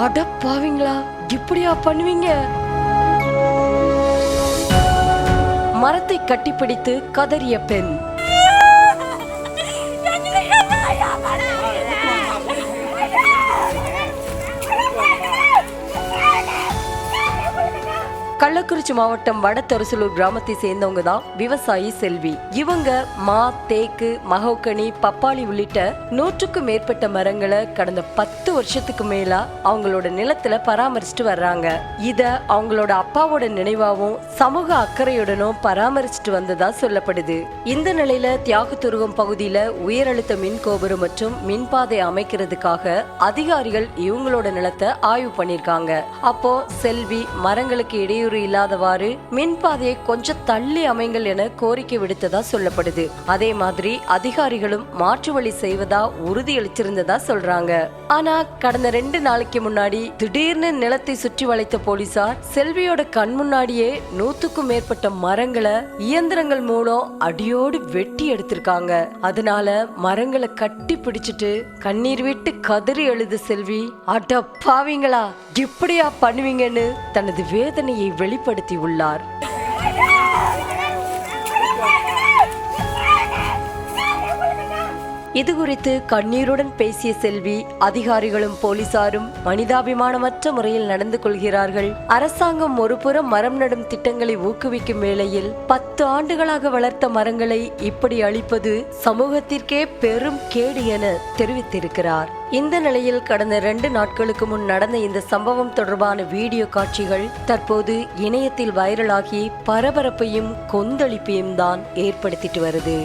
அட பாவீங்களா, இப்படியா பண்ணுவீங்க? மரத்தை கட்டிப்பிடித்து கதறிய பெண். கள்ளக்குறிச்சி மாவட்டம் வடதொரசலூர் கிராமத்தை சேர்ந்தவங்க தான் விவசாயி செல்வி. இவங்க மா, தேக்கு, மகோக்கனி, பப்பாளி உள்ளிட்ட 100க்கும் மேற்பட்ட மரங்களை கடந்த 10 வருஷத்துக்கு மேலா அவங்களோட நிலத்துல பராமரிச்சுட்டு வர்றாங்க. இத அவங்களோட அப்பாவோட நினைவாவும் சமூக அக்கறையுடனும் பராமரிச்சுட்டு வந்ததா சொல்லப்படுது. இந்த நிலையில தியாகதுருகம் பகுதியில உயரழுத்த மின் கோபுரம் மற்றும் மின்பாதை அமைக்கிறதுக்காக அதிகாரிகள் இவங்களோட நிலத்தை ஆய்வு பண்ணிருக்காங்க. அப்போ செல்வி மரங்களுக்கு இடையூறு இல்லாதவாறு மின்பாதையை கொஞ்சம் தள்ளி அமைங்கள் என கோரிக்கை விடுத்ததா சொல்லப்படுது. அதே மாதிரி அதிகாரிகளும் மாற்று வழி செய்வதா உறுதியளிச்சிருந்ததா சொல்றாங்க. ஆனா கடந்த 2 நாளைக்கு முன்னாடி திடீர்னு நிலத்தை சுற்றி வளைத்த போலீசார் செல்வியோட கண் முன்னாடியே 100க்கும் மேற்பட்ட மரங்களை இயந்திரங்கள் மூலம் அடியோடு வெட்டி எடுத்திருக்காங்க. அதனால மரங்களை கட்டி பிடிச்சிட்டு கண்ணீர் விட்டு கதறி எழுது செல்வி. அட பாவீங்களா, இப்படியா பண்ணுவீங்கன்னு தனது வேதனையை வெளிப்படுத்தி உள்ளார். இது குறித்து கண்ணீருடன் பேசிய செல்வி, அதிகாரிகளும் போலீசாரும் மனிதாபிமானமற்ற முறையில் நடந்து கொள்கிறார்கள். அரசாங்கம் ஒருபுறம் மரம் நடும் திட்டங்களை ஊக்குவிக்கும் வேளையில் 10 ஆண்டுகளாக வளர்த்த மரங்களை இப்படி அழிப்பது சமூகத்திற்கே பெரும் கேடு என தெரிவித்திருக்கிறார். இந்த நிலையில் கடந்த 2 நாட்களுக்கு முன் நடந்த இந்த சம்பவம் தொடர்பான வீடியோ காட்சிகள் தற்போது இணையத்தில் வைரலாகி பரபரப்பையும் கொந்தளிப்பையும் தான் ஏற்படுத்திட்டு வருது.